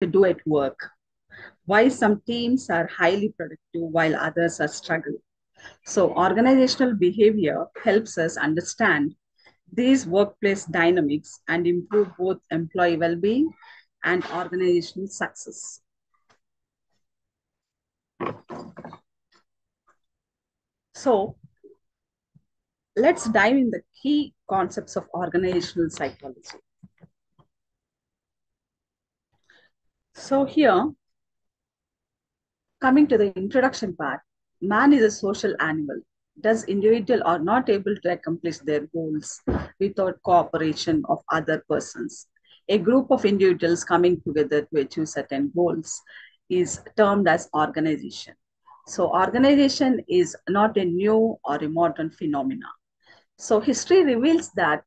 to do at work, why some teams are highly productive while others are struggling. So, organizational behavior helps us understand these workplace dynamics and improve both employee well being and organizational success. So, let's dive in the key concepts of organizational psychology. So, here, coming to the introduction part, man is a social animal. Thus, individuals are not able to accomplish their goals without cooperation of other persons. A group of individuals coming together to achieve certain goals is termed as organization. So, organization is not a new or a modern phenomenon. So, history reveals that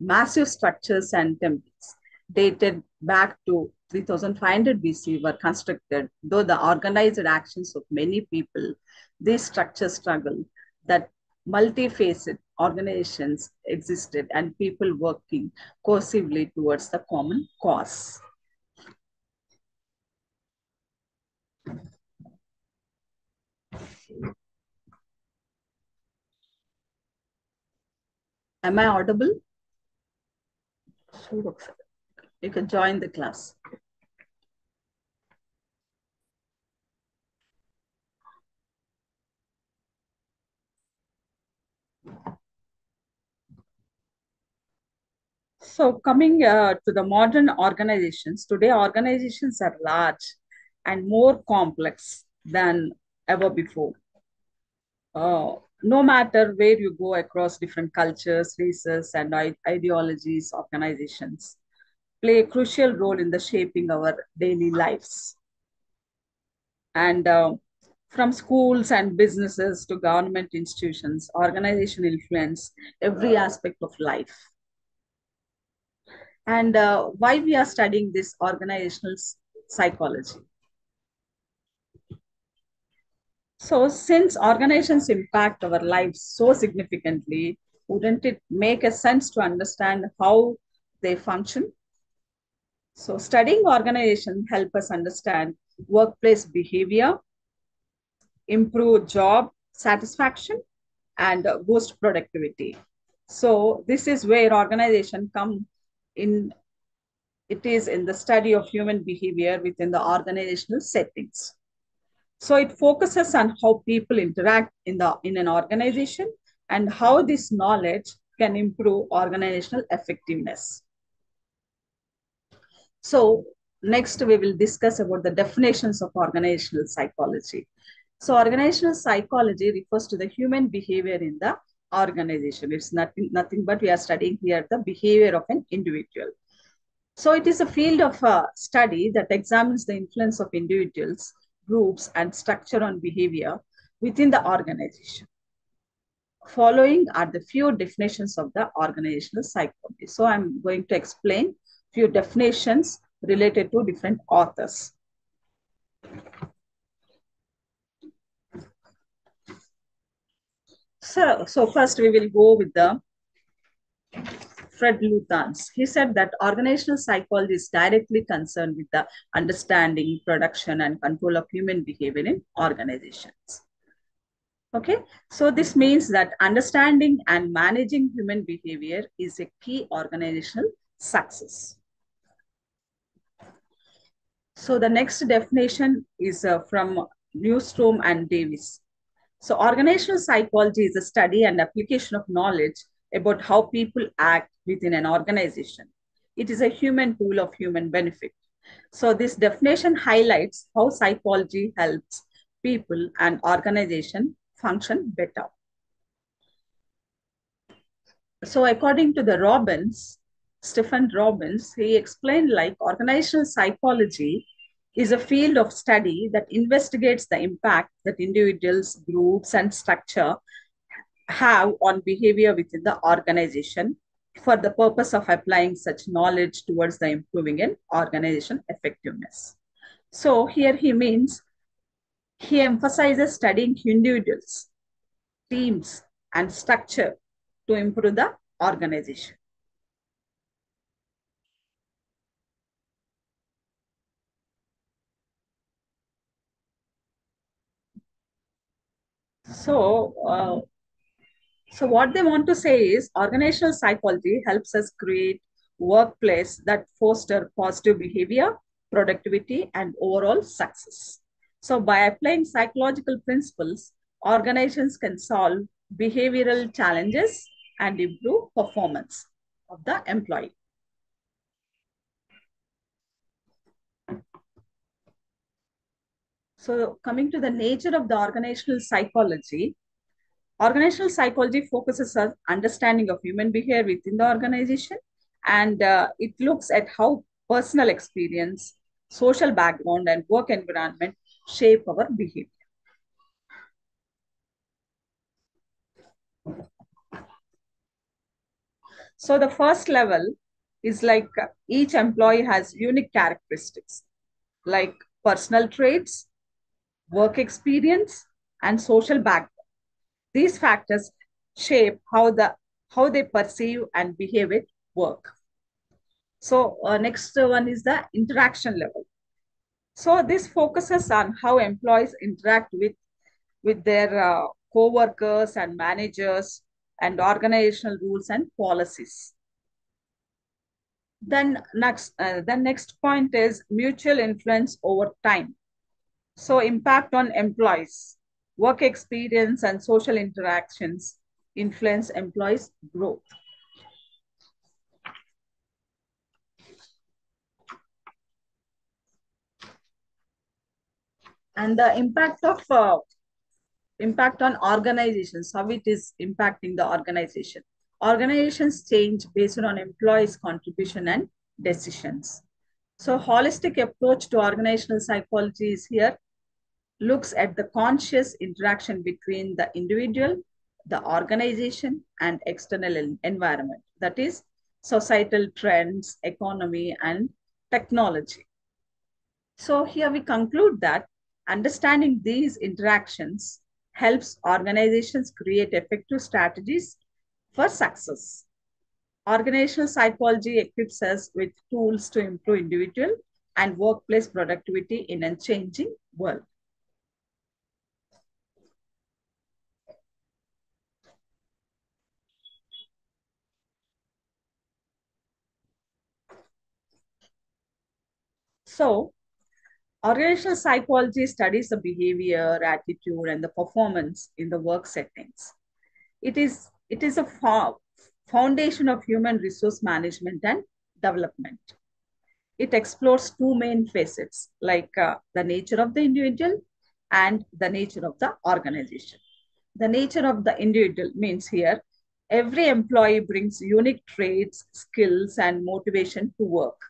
massive structures and temples dated back to 3500 BC were constructed, though the organized actions of many people, these structures struggle that multifaceted organizations existed and people working cohesively towards the common cause. Am I audible? You can join the class. So coming to the modern organizations, today organizations are large and more complex than ever before. No matter where you go across different cultures, races, and ideologies, organizations play a crucial role in the shaping our daily lives. And from schools and businesses to government institutions, organization influence every aspect of life. And why we are studying this organizational psychology. So, since organizations impact our lives so significantly, wouldn't it make a sense to understand how they function? So, studying organization help us understand workplace behavior, improve job satisfaction, and boost productivity. So, this is where organization come in. It is in the study of human behavior within the organizational settings. So it focuses on how people interact in an organization and how this knowledge can improve organizational effectiveness. So next we will discuss about the definitions of organizational psychology. So organizational psychology refers to the human behavior in the organization. It's nothing but we are studying here the behavior of an individual. So it is a field of study that examines the influence of individuals, groups, and structure on behavior within the organization. Following are the few definitions of the organizational psychology. So I'm going to explain few definitions related to different authors. So first we will go with the Fred Luthans. He said that organizational psychology is directly concerned with the understanding, production, and control of human behavior in organizations. Okay, so this means that understanding and managing human behavior is a key organizational success. So the next definition is from Newstrom and Davis. So organizational psychology is a study and application of knowledge about how people act within an organization. It is a human tool of human benefit. So this definition highlights how psychology helps people and organization function better. So according to the Stephen Robbins, he explained like organizational psychology is a field of study that investigates the impact that individuals, groups, and structure have on behavior within the organization for the purpose of applying such knowledge towards the improving in organization effectiveness. So here he emphasizes studying individuals, teams, and structure to improve the organization. So, so what they want to say is organizational psychology helps us create workplace that foster positive behavior, productivity, and overall success. So by applying psychological principles, organizations can solve behavioral challenges and improve performance of the employee. So coming to the nature of the organizational psychology focuses on understanding of human behavior within the organization, and it looks at how personal experience, social background, and work environment shape our behavior. So the first level is like each employee has unique characteristics like personal traits, work experience, and social background. These factors shape how they perceive and behave at work. So next one is the interaction level. So this focuses on how employees interact with their co-workers and managers and organizational rules and policies. The next point is mutual influence over time. So impact on employees, work experience and social interactions influence employees' growth. And the impact on organizations, how it is impacting the organization. Organizations change based on employees' contribution and decisions. So holistic approach to organizational psychology is here, looks at the conscious interaction between the individual, the organization, and external environment. That is societal trends, economy, and technology. So here we conclude that understanding these interactions helps organizations create effective strategies for success. Organizational psychology equips us with tools to improve individual and workplace productivity in a changing world. So, organizational psychology studies the behavior, attitude, and the performance in the work settings. It is a foundation of human resource management and development. It explores two main facets, like the nature of the individual and the nature of the organization. The nature of the individual means here every employee brings unique traits, skills, and motivation to work.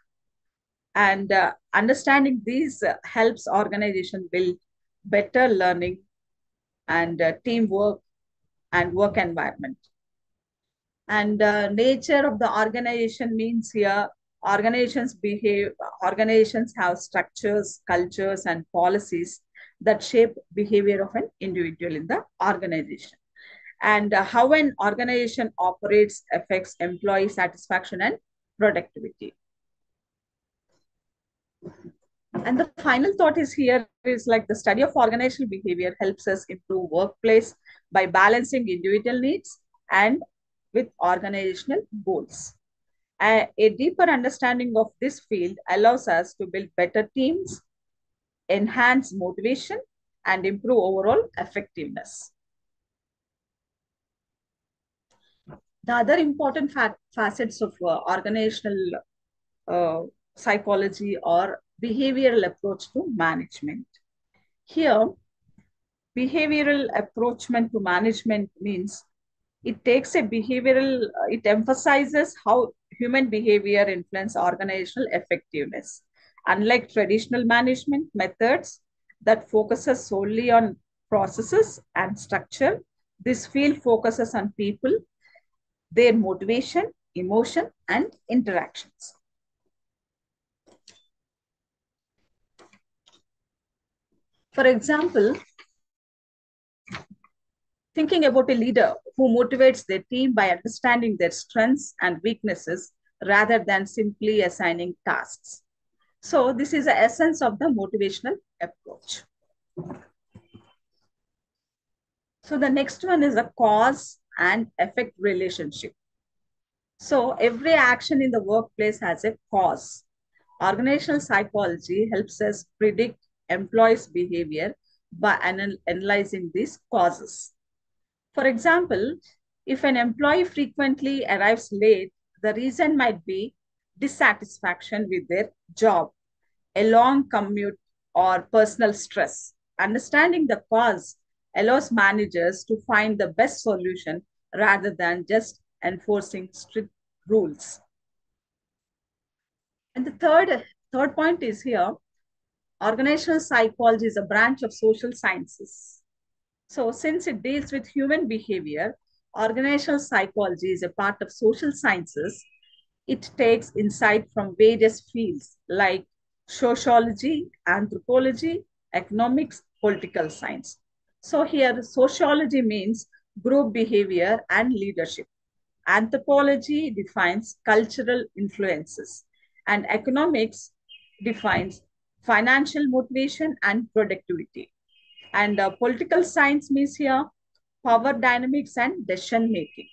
And understanding these helps organization build better learning and teamwork and work environment. And nature of the organization means here organizations have structures, cultures, and policies that shape behavior of an individual in the organization. And how an organization operates affects employee satisfaction and productivity. And the final thought is here is like the study of organizational behavior helps us improve workplace by balancing individual needs and with organizational goals. A deeper understanding of this field allows us to build better teams, enhance motivation, and improve overall effectiveness. The other important facets of organizational uh, psychology or behavioral approach to management. Here, behavioral approachment to management means it emphasizes how human behavior influence organizational effectiveness. Unlike traditional management methods that focuses solely on processes and structure, this field focuses on people, their motivation, emotion, and interactions. For example, thinking about a leader who motivates their team by understanding their strengths and weaknesses rather than simply assigning tasks. So this is the essence of the motivational approach. So the next one is a cause and effect relationship. So every action in the workplace has a cause. Organizational psychology helps us predict employees' behavior by analyzing these causes. For example, if an employee frequently arrives late, the reason might be dissatisfaction with their job, a long commute, or personal stress. Understanding the cause allows managers to find the best solution rather than just enforcing strict rules. And the third point is here, organizational psychology is a branch of social sciences. So since it deals with human behavior, organizational psychology is a part of social sciences. It takes insight from various fields like sociology, anthropology, economics, political science. So here, sociology means group behavior and leadership. Anthropology defines cultural influences, and economics defines financial motivation and productivity. And political science means here power dynamics and decision making.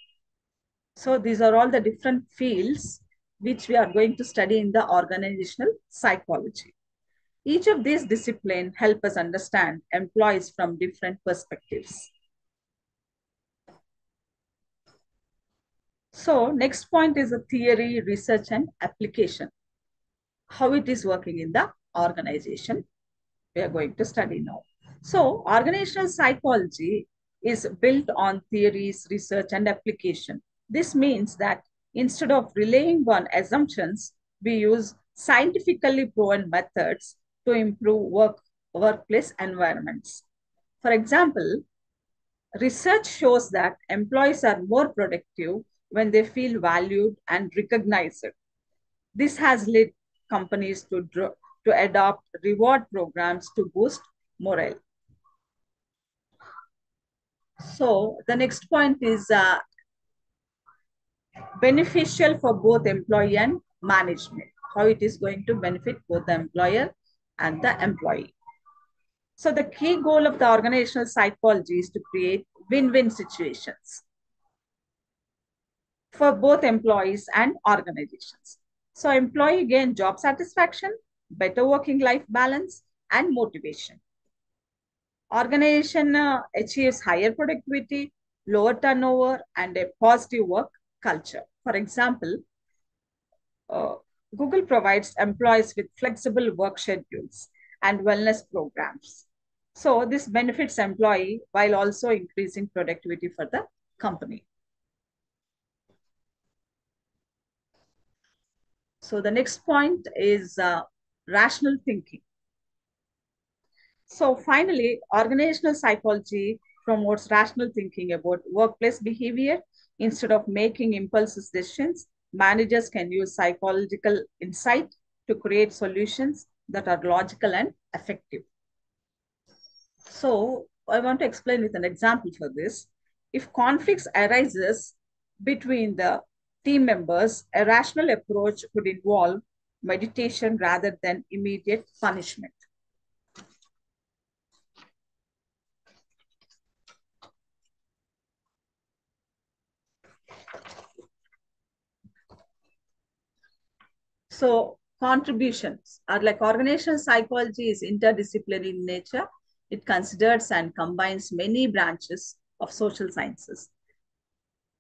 So these are all the different fields which we are going to study in the organizational psychology. Each of these disciplines help us understand employees from different perspectives. So next point is the theory, research, and application. How it is working in the organization. We are going to study now. So organizational psychology is built on theories, research, and application. This means that instead of relying on assumptions, we use scientifically proven methods to improve workplace environments. For example, research shows that employees are more productive when they feel valued and recognized. This has led companies to adopt reward programs to boost morale. So the next point is beneficial for both employee and management. How it is going to benefit both the employer and the employee. So the key goal of the organizational psychology is to create win-win situations for both employees and organizations. So employee gain job satisfaction, better working life balance, and motivation. Organization achieves higher productivity, lower turnover, and a positive work culture. For example, uh, Google provides employees with flexible work schedules and wellness programs. So this benefits employee while also increasing productivity for the company. So the next point is rational thinking. So finally, organizational psychology promotes rational thinking about workplace behavior. Instead of making impulsive decisions, managers can use psychological insight to create solutions that are logical and effective. So I want to explain with an example for this. If conflicts arises between the team members, a rational approach would involve meditation rather than immediate punishment. So contributions are like organizational psychology is interdisciplinary in nature. It considers and combines many branches of social sciences.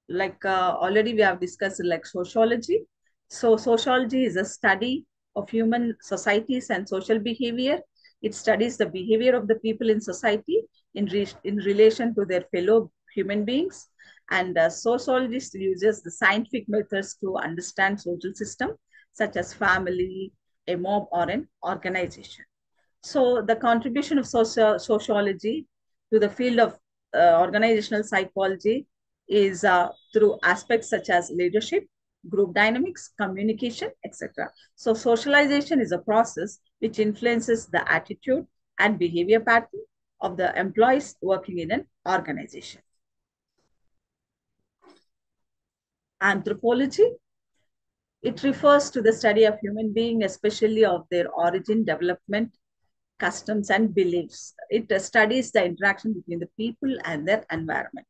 Like already we have discussed like sociology. So sociology is a study of human societies and social behavior. It studies the behavior of the people in society in relation to their fellow human beings. And sociologist uses the scientific methods to understand social system such as family, a mob, or an organization. So the contribution of sociology to the field of organizational psychology is through aspects such as leadership, group dynamics, communication, etc. So socialization is a process which influences the attitude and behavior pattern of the employees working in an organization. Anthropology, it refers to the study of human being, especially of their origin, development, customs, and beliefs. It studies the interaction between the people and their environment,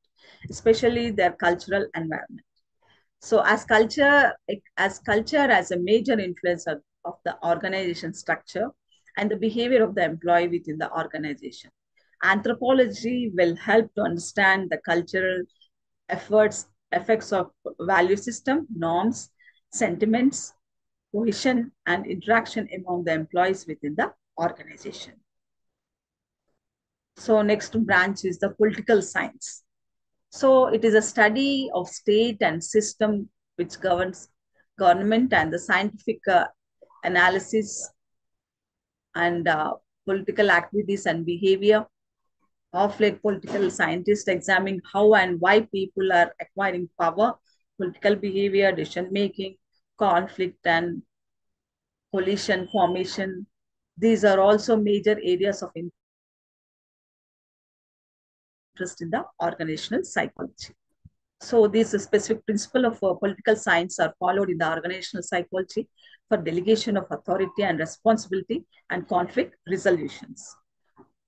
especially their cultural environment. So as culture as a major influence of the organization structure and the behavior of the employee within the organization. Anthropology will help to understand the cultural effects of value system, norms, sentiments, cohesion, and interaction among the employees within the organization. So next branch is the political science. So it is a study of state and system which governs government and the scientific analysis and political activities and behavior of like political scientists examine how and why people are acquiring power, political behavior, decision making, conflict and coalition formation. These are also major areas of interest in the organizational psychology. So these specific principles of political science are followed in the organizational psychology for delegation of authority and responsibility and conflict resolutions.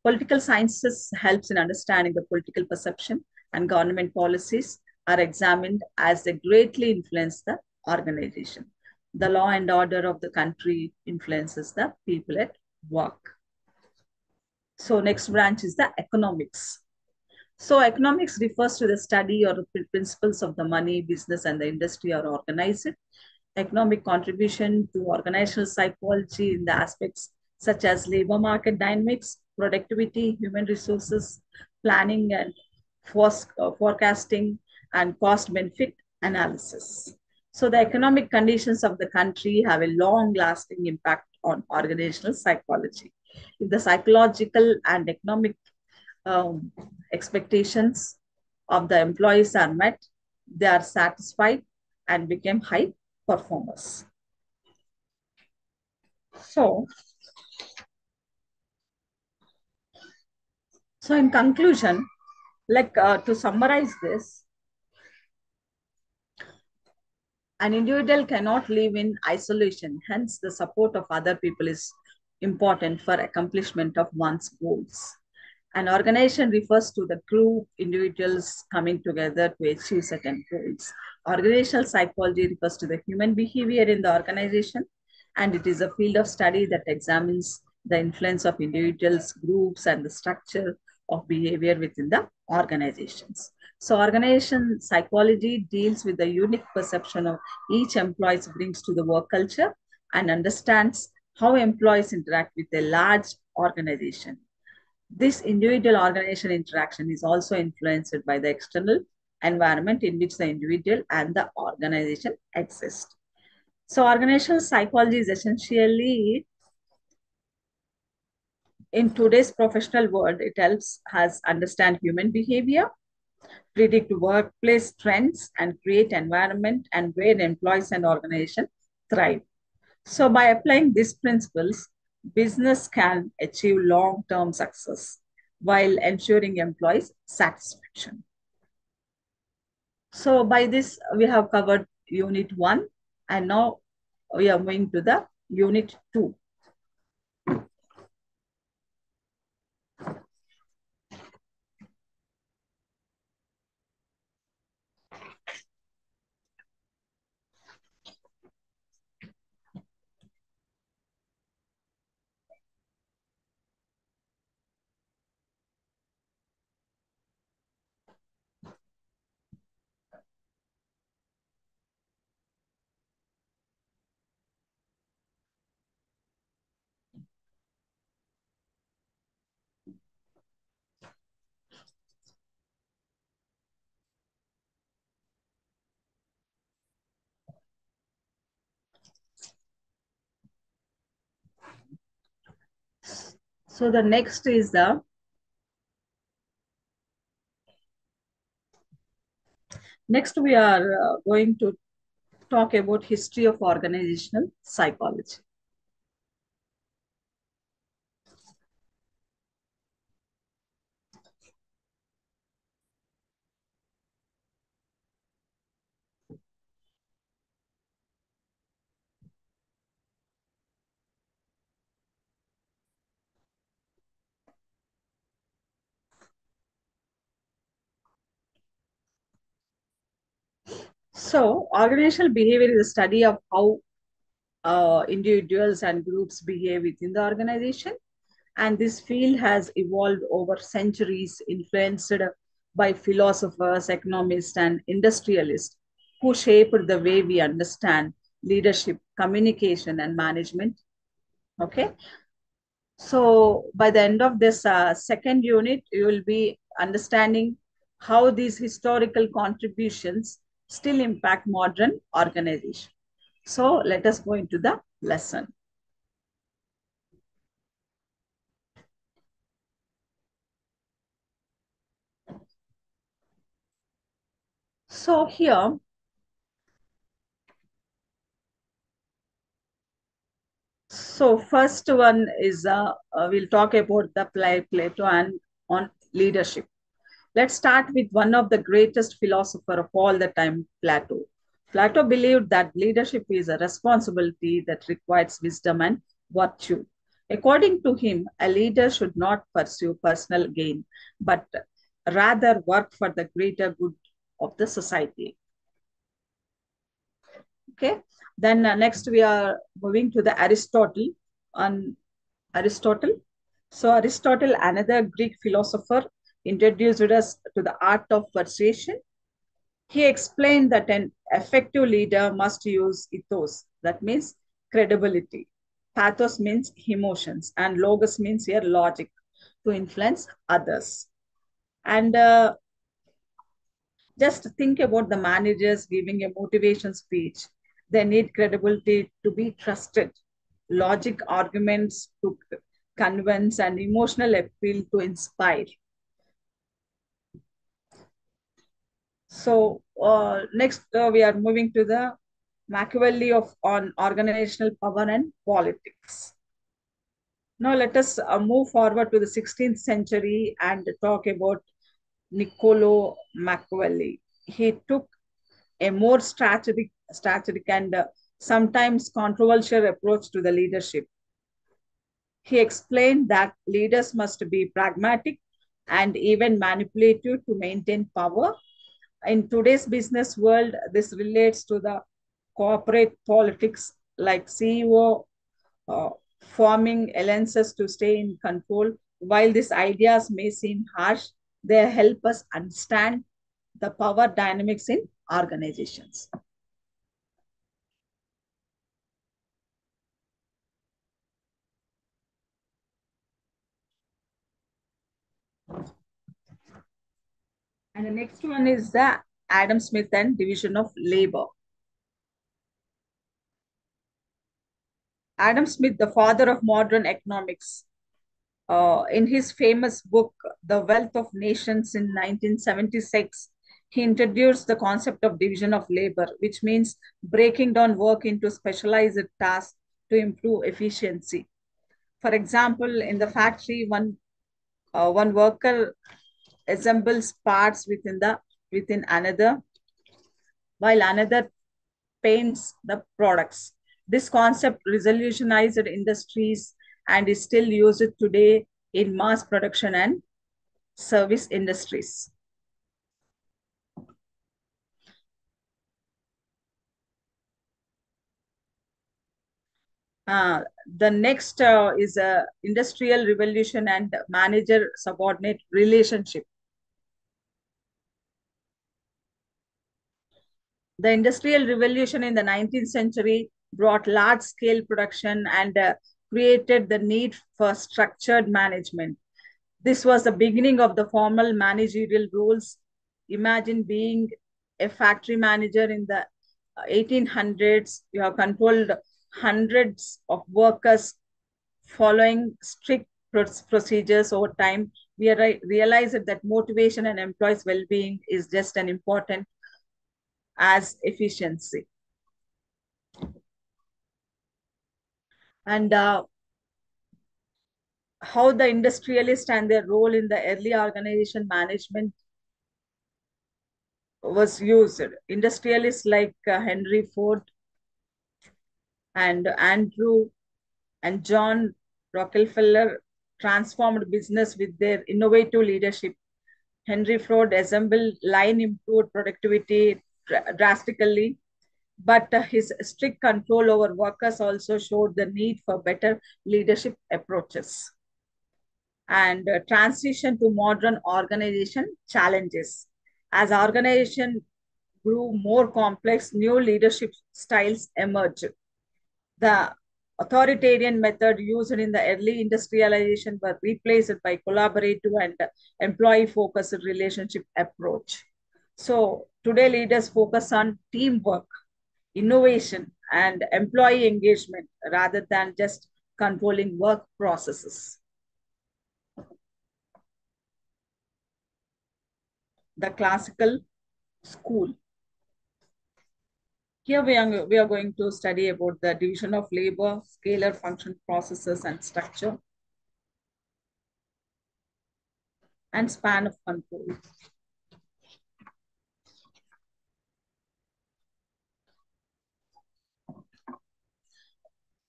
Political sciences helps in understanding the political perception and government policies are examined as they greatly influence the organization. The law and order of the country influences the people at work. So next branch is the economics. So economics refers to the study or the principles of the money, business, and the industry are organized. Economic contribution to organizational psychology in the aspects such as labor market dynamics, productivity, human resources, planning and forecasting, and cost benefit analysis. So the economic conditions of the country have a long lasting impact on organizational psychology. If the psychological and economic um, expectations of the employees are met, they are satisfied and become high performers. So, so in conclusion, to summarize this, an individual cannot live in isolation. Hence, the support of other people is important for accomplishment of one's goals. An organization refers to the group individuals coming together to achieve certain goals. Organizational psychology refers to the human behavior in the organization, and it is a field of study that examines the influence of individuals, groups, and the structure of behavior within the organizations. So, organization psychology deals with the unique perception of each employee brings to the work culture and understands how employees interact with a large organization. This individual organization interaction is also influenced by the external environment in which the individual and the organization exist. So, organizational psychology is essentially in today's professional world, it helps us understand human behavior, predict workplace trends, and create environment and where employees and organization thrive. So by applying these principles, business can achieve long-term success while ensuring employees satisfaction. So by this, we have covered unit 1 and now we are moving to the unit 2. So the next is the next we are going to talk about history of organizational psychology. So, organizational behavior is a study of how individuals and groups behave within the organization. And this field has evolved over centuries, influenced by philosophers, economists, and industrialists who shaped the way we understand leadership, communication, and management. Okay. So, by the end of this second unit, you will be understanding how these historical contributions still impact modern organization. So, let us go into the lesson. So here, so first one is we'll talk about the Plato and on leadership. Let's start with one of the greatest philosopher of all the time, Plato. Plato believed that leadership is a responsibility that requires wisdom and virtue. According to him, a leader should not pursue personal gain, but rather work for the greater good of the society. Okay. Then next we are moving to the Aristotle. On Aristotle. So Aristotle, another Greek philosopher, introduced us to the art of persuasion. He explained that an effective leader must use ethos, that means credibility. Pathos means emotions, and logos means here logic to influence others. And just think about the managers giving a motivation speech. They need credibility to be trusted, logic arguments to convince, and emotional appeal to inspire. So next we are moving to the Machiavelli of on organizational power and politics. Now let us move forward to the 16th century and talk about Niccolo Machiavelli. He took a more strategic and sometimes controversial approach to the leadership. He explained that leaders must be pragmatic and even manipulative to maintain power. In today's business world, this relates to the corporate politics like CEO uh, forming alliances to stay in control. While these ideas may seem harsh, they help us understand the power dynamics in organizations. And the next one is the Adam Smith and division of labor. Adam Smith, the father of modern economics, in his famous book, The Wealth of Nations in 1976, he introduced the concept of division of labor, which means breaking down work into specialized tasks to improve efficiency. For example, in the factory, one worker assembles parts within another, while another paints the products. This concept revolutionized industries and is still used today in mass production and service industries. The next is a industrial revolution and manager subordinate relationship. The industrial revolution in the 19th century brought large scale production and created the need for structured management. This was the beginning of the formal managerial roles. Imagine being a factory manager in the 1800s. You have controlled hundreds of workers following strict procedures over time. We realized that motivation and employees' well-being is just as important as efficiency. And how the industrialist and their role in the early organization management was used. Industrialists like Henry Ford and Andrew and John Rockefeller transformed business with their innovative leadership. Henry Ford assembled line improved productivity, drastically, but his strict control over workers also showed the need for better leadership approaches. And transition to modern organization challenges. As organization grew more complex, new leadership styles emerged. The authoritarian method used in the early industrialization were replaced by collaborative and employee-focused relationship approach. So today leaders focus on teamwork, innovation, and employee engagement rather than just controlling work processes. The classical school. Here we are going to study about the division of labor, scalar function processes and structure, and span of control.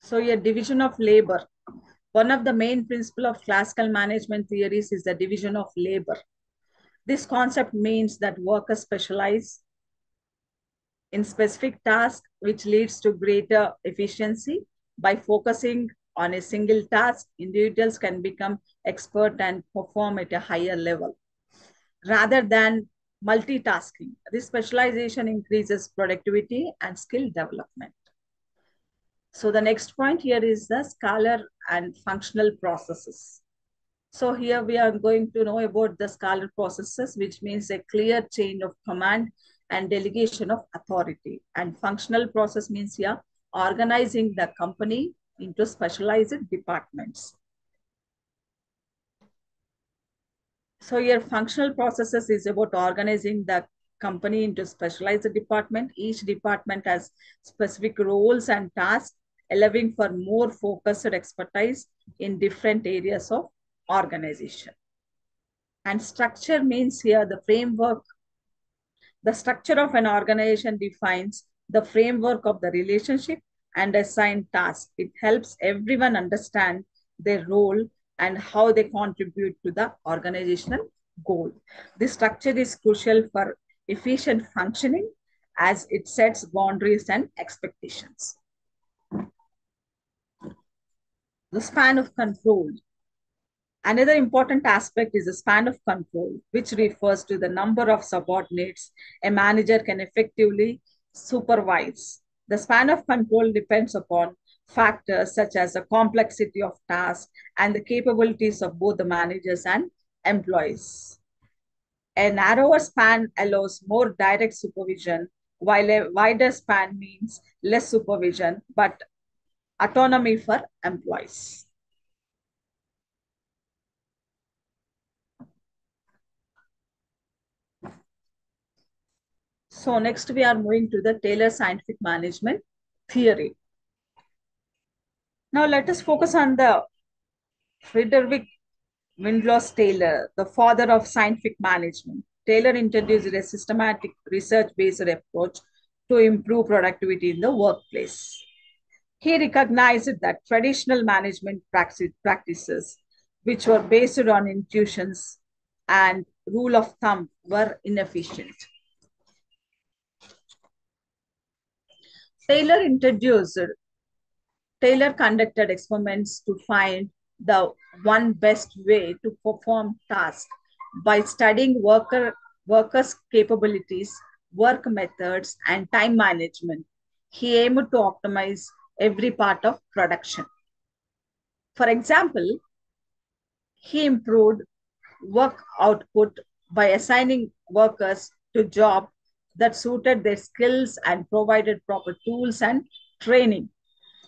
So your division of labor. One of the main principles of classical management theories is the division of labor. This concept means that workers specialize in specific tasks, which leads to greater efficiency. By focusing on a single task, individuals can become expert and perform at a higher level. Rather than multitasking, this specialization increases productivity and skill development. So the next point here is the scalar and functional processes. So here we are going to know about the scalar processes, which means a clear chain of command and delegation of authority. And functional process means here organizing the company into specialized departments. So here functional processes is about organizing the company into specialized department. Each department has specific roles and tasks, allowing for more focused expertise in different areas of organization. And structure means here the framework. The structure of an organization defines the framework of the relationship and assign tasks. It helps everyone understand their role and how they contribute to the organizational goal. This structure is crucial for efficient functioning as it sets boundaries and expectations. The span of control. Another important aspect is the span of control, which refers to the number of subordinates a manager can effectively supervise. The span of control depends upon factors such as the complexity of tasks and the capabilities of both the managers and employees. A narrower span allows more direct supervision, while a wider span means less supervision but autonomy for employees. So next we are moving to the Taylor scientific management theory. Now let us focus on the Frederick Windlass Taylor, the father of scientific management. Taylor introduced a systematic research-based approach to improve productivity in the workplace. He recognized that traditional management practices, which were based on intuitions and rule of thumb, were inefficient. Taylor introduced Taylor conducted experiments to find the one best way to perform tasks by studying workers' capabilities, work methods, and time management. He aimed to optimize every part of production. For example, he improved work output by assigning workers to jobs that suited their skills and provided proper tools and training.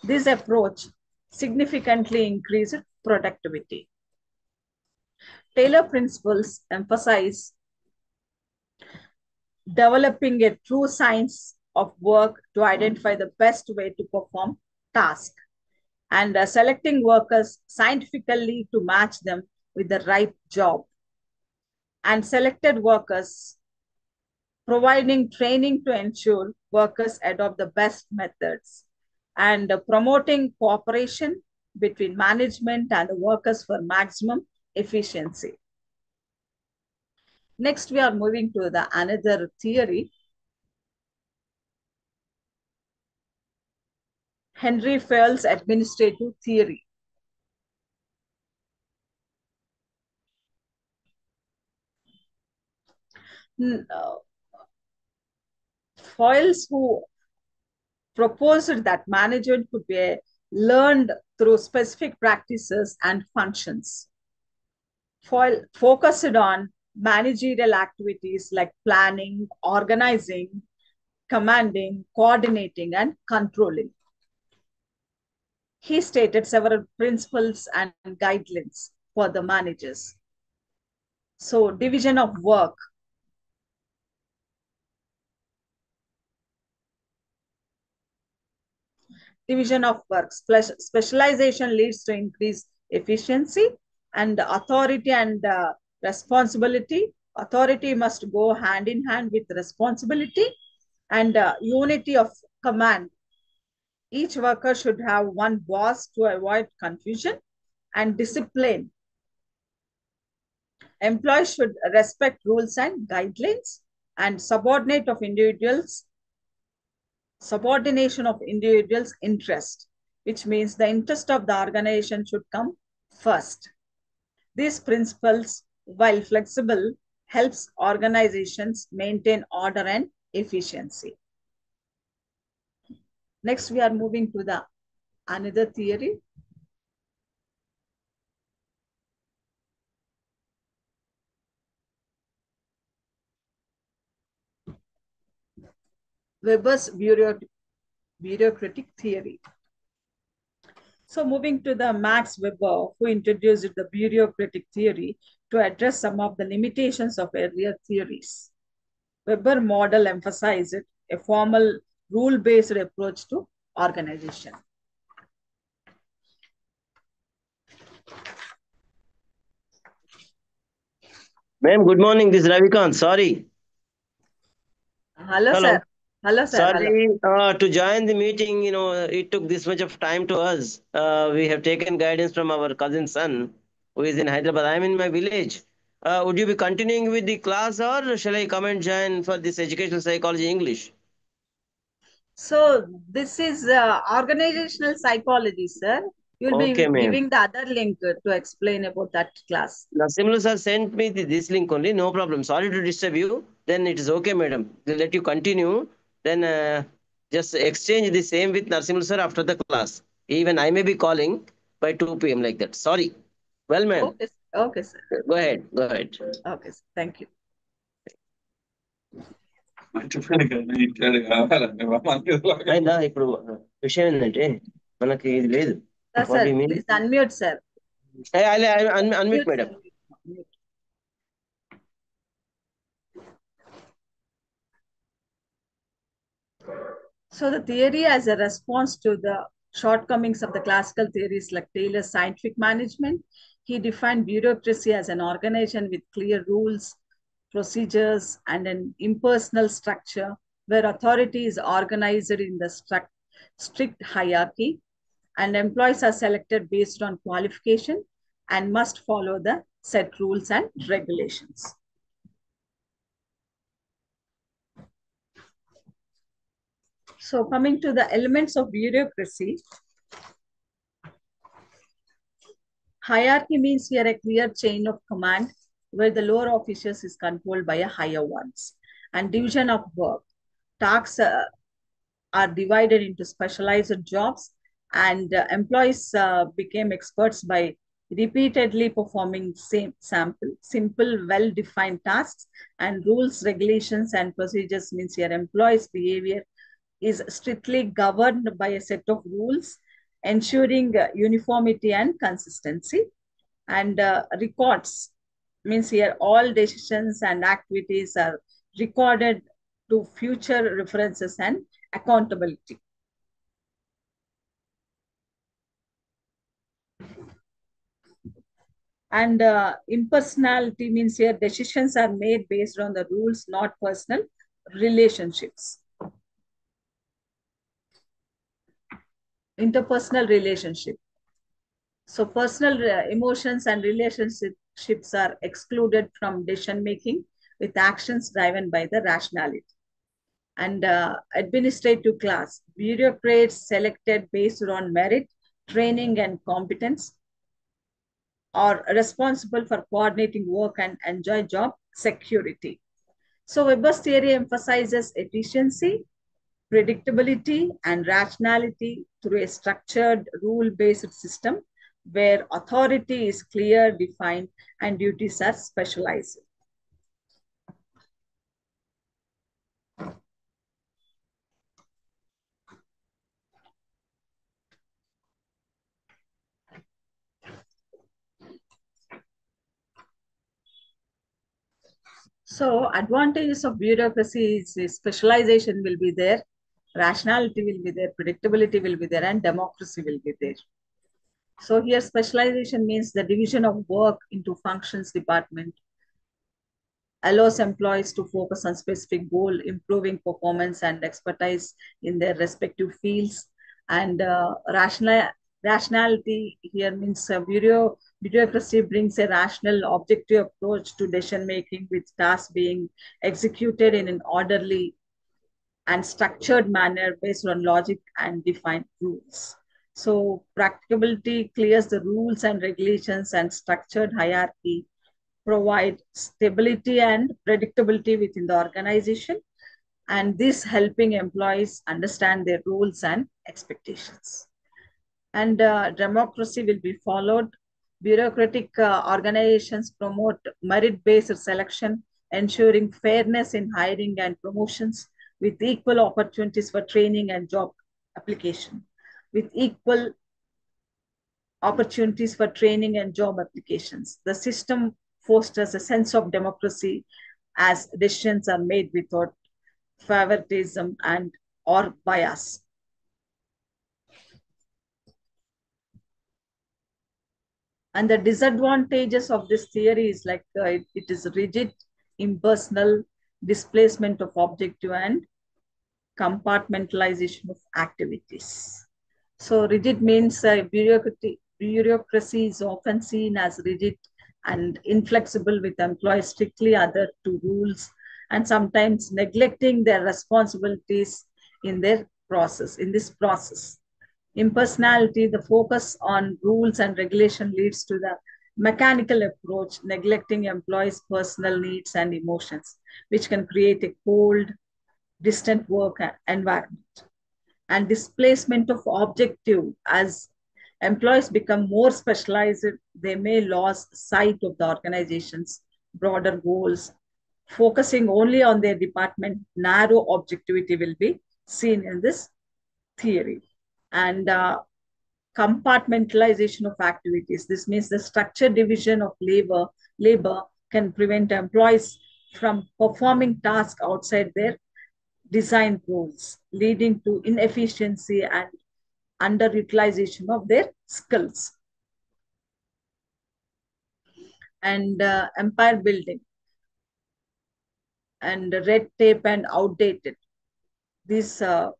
This approach significantly increased productivity. Taylor principles emphasize developing a true science of work to identify the best way to perform tasks and selecting workers scientifically to match them with the right job, and selected workers providing training to ensure workers adopt the best methods, and promoting cooperation between management and the workers for maximum efficiency. Next, we are moving to the another theory, Henry Fayol's administrative theory. Fayol's who proposed that management could be learned through specific practices and functions. Foyle focused on managerial activities like planning, organizing, commanding, coordinating, and controlling. He stated several principles and guidelines for the managers. So, division of work. Division of work. Specialization leads to increased efficiency, and authority and responsibility. Authority must go hand in hand with responsibility, and unity of command. Each worker should have one boss to avoid confusion, and discipline. Employees should respect rules and guidelines, and subordination of individuals' interest, which means the interest of the organization should come first. These principles, while flexible, helps organizations maintain order and efficiency. Next, we are moving to the another theory. Weber's bureaucratic theory. So moving to the Max Weber, who introduced the bureaucratic theory to address some of the limitations of earlier theories. Weber model emphasized a formal rule-based approach to organization. Ma'am, good morning. This is Ravikant. Sorry. Hello, Hello. sir. Hello, sir. Hello. Sorry to join the meeting. It took this much of time to us. We have taken guidance from our cousin son who is in Hyderabad. I am in my village. Would you be continuing with the class or shall I come and join for this educational psychology English? So this is organizational psychology, sir. You'll be Okay, ma'am. giving the other link to explain about that class. Nasimulu sir sent me this link only. No problem. Sorry to disturb you. Then it is okay, madam. They'll let you continue. Then just exchange the same with Nasimulu sir after the class. Even I may be calling by 2 p.m. like that. Sorry. Well, ma'am. Okay, okay, sir. Go ahead. Go ahead. Okay, sir. Thank you. అయినా ఇప్పుడు విషయం ఏంటంటే మనకి ఇది లేదు Sir, please unmute, sir. Unmute madam. So the theory as a response to the shortcomings of the classical theories like Taylor's scientific management, he defined bureaucracy as an organization with clear rules, procedures, and an impersonal structure where authority is organized in the strict hierarchy, and employees are selected based on qualification and must follow the set rules and regulations. So coming to the elements of bureaucracy, hierarchy means here a clear chain of command where the lower officials is controlled by a higher ones. And division of work. Tasks are divided into specialized jobs, and employees became experts by repeatedly performing simple, well-defined tasks, and rules, regulations, and procedures means your employees' behavior is strictly governed by a set of rules, ensuring uniformity and consistency. And records means here all decisions and activities are recorded to future references and accountability. And impersonality means here decisions are made based on the rules, not personal relationships. Interpersonal relationship. So personal emotions and relationships are excluded from decision making with actions driven by the rationality. And administrative class, bureaucrats selected based on merit, training, and competence, are responsible for coordinating work and enjoy job security. So Weber's theory emphasizes efficiency, predictability, and rationality through a structured rule-based system where authority is clear, defined, and duties are specialized. So advantages of bureaucracy is specialization will be there, rationality will be there, predictability will be there, and democracy will be there. So here specialization means the division of work into functions department, allows employees to focus on specific goal, improving performance and expertise in their respective fields. And rationality here means bureaucracy brings a rational, objective approach to decision making, with tasks being executed in an orderly and structured manner based on logic and defined rules. So practicability clears the rules and regulations and structured hierarchy provide stability and predictability within the organization, and this helping employees understand their roles and expectations. And democracy will be followed. Bureaucratic organizations promote merit-based selection, ensuring fairness in hiring and promotions with equal opportunities for training and job application. With equal opportunities for training and job applications. The system fosters a sense of democracy as decisions are made without favoritism and or bias. And the disadvantages of this theory is like it is rigid, impersonal, displacement of objective, and compartmentalization of activities. So rigid means bureaucracy is often seen as rigid and inflexible, with employees strictly adhered to rules and sometimes neglecting their responsibilities in this process. Impersonality, the focus on rules and regulation leads to the mechanical approach, neglecting employees' personal needs and emotions, which can create a cold, distant work environment. And displacement of objective, as employees become more specialized, they may lose sight of the organization's broader goals. Focusing only on their department, narrow objectivity will be seen in this theory. And compartmentalization of activities. This means the structured division of labor can prevent employees from performing tasks outside their design goals, leading to inefficiency and underutilization of their skills. And empire building and red tape and outdated. These are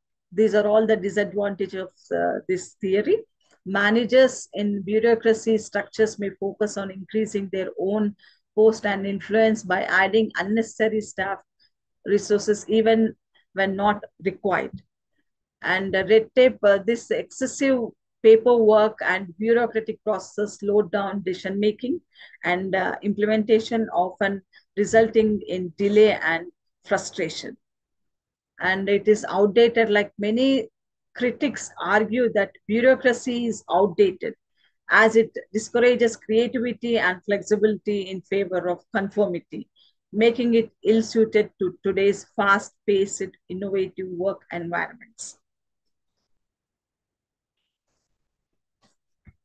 all the disadvantages of this theory. Managers in bureaucracy structures may focus on increasing their own post and influence by adding unnecessary staff resources even when not required. And red tape, this excessive paperwork and bureaucratic process slowed down decision making and implementation, often resulting in delay and frustration. And it is outdated, like many critics argue that bureaucracy is outdated as it discourages creativity and flexibility in favor of conformity, making it ill-suited to today's fast-paced, innovative work environments.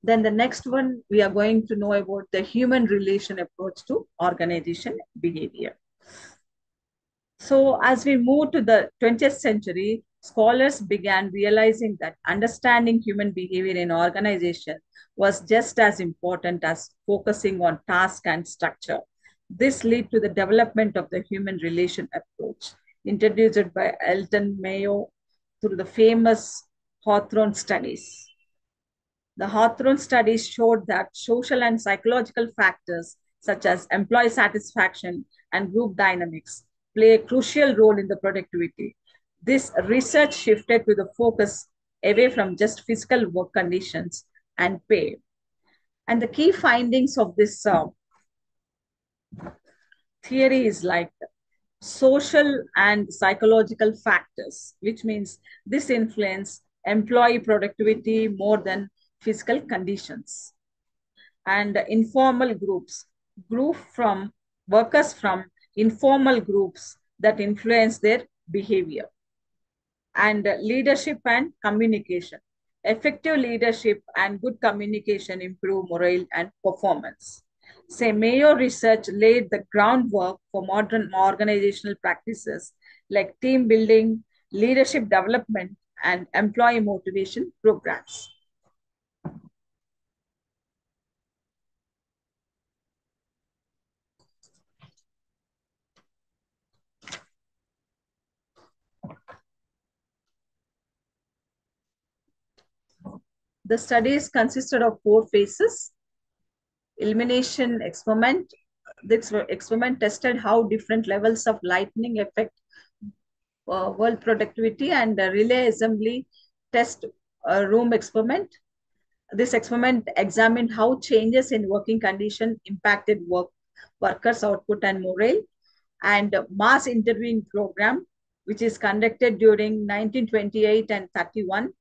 Then the next one, we are going to know about the human relation approach to organization behavior. So as we move to the 20th century, scholars began realizing that understanding human behavior in organization was just as important as focusing on task and structure. This led to the development of the human relation approach, introduced by Elton Mayo through the famous Hawthorne studies. The Hawthorne studies showed that social and psychological factors such as employee satisfaction and group dynamics play a crucial role in the productivity. This research shifted to the focus away from just physical work conditions and pay. And the key findings of this theory is like social and psychological factors, which means this influence employee productivity more than physical conditions. And informal groups, group from workers from informal groups that influence their behavior. And leadership and communication. Effective leadership and good communication improve morale and performance. Say, Mayo research laid the groundwork for modern organizational practices like team building, leadership development, and employee motivation programs. The studies consisted of 4 phases. Elimination experiment. The experiment tested how different levels of lightning affect world productivity, and relay assembly test room experiment. This experiment examined how changes in working condition impacted workers' output and morale. And mass interviewing program, which is conducted during 1928 and 31.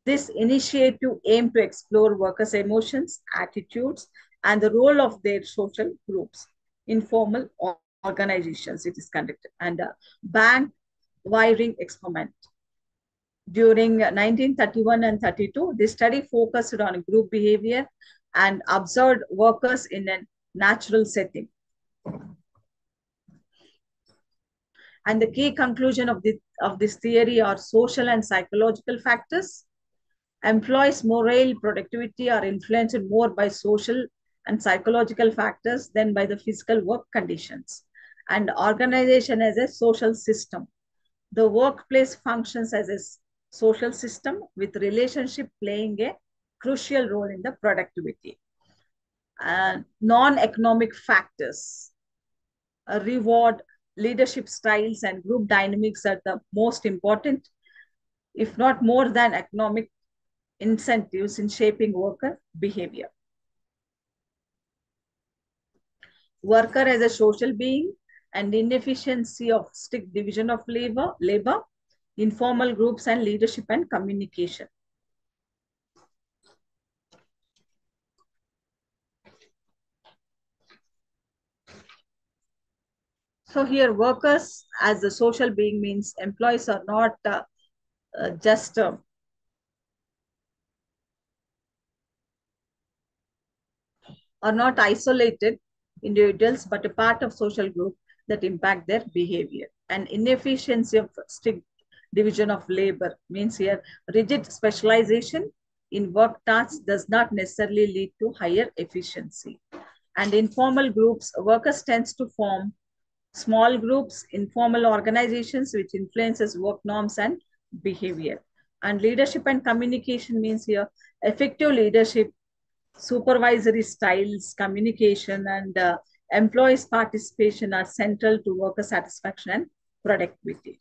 This initiative aimed to explore workers' emotions, attitudes, and the role of their social groups. Informal organizations, it is conducted. And bank wiring experiment. During 1931 and 32, the study focused on group behavior and observed workers in a natural setting. And the key conclusion of this theory are social and psychological factors. Employees' morale, productivity are influenced more by social and psychological factors than by the physical work conditions. And organization as a social system. The workplace functions as a social system with relationship playing a crucial role in the productivity. Non-economic factors, reward, leadership styles, and group dynamics are the most important, if not more than economic incentives in shaping worker behavior. Worker as a social being and inefficiency of strict division of labor, informal groups and leadership and communication. So here workers as a social being means employees are not just are not isolated individuals, but a part of social group that impact their behavior. And inefficiency of strict division of labor means here rigid specialization in work tasks does not necessarily lead to higher efficiency. And informal groups, workers tends to form small groups, informal organizations, which influences work norms and behavior. And leadership and communication means here effective leadership, supervisory styles, communication, and employees' participation are central to worker satisfaction and productivity.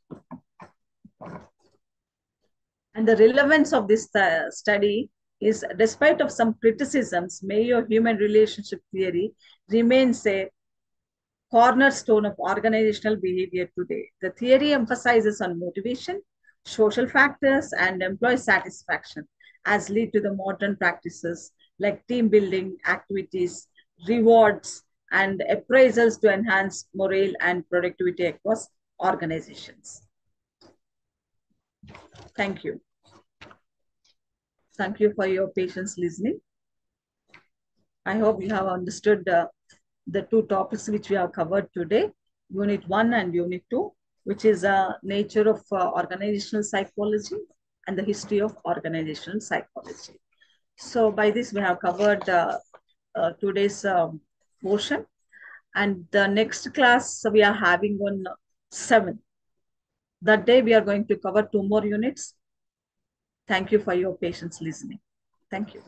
And the relevance of this study is, despite of some criticisms, Mayo human relationship theory remains a cornerstone of organizational behavior today. The theory emphasizes on motivation, social factors, and employee satisfaction as lead to the modern practices like team building activities, rewards, and appraisals to enhance morale and productivity across organizations. Thank you. Thank you for your patience listening. I hope you have understood the 2 topics which we have covered today, Unit 1 and Unit 2, which is nature of organizational psychology and the history of organizational psychology. So by this, we have covered today's portion. And the next class we are having on 7. That day, we are going to cover 2 more units. Thank you for your patience listening. Thank you.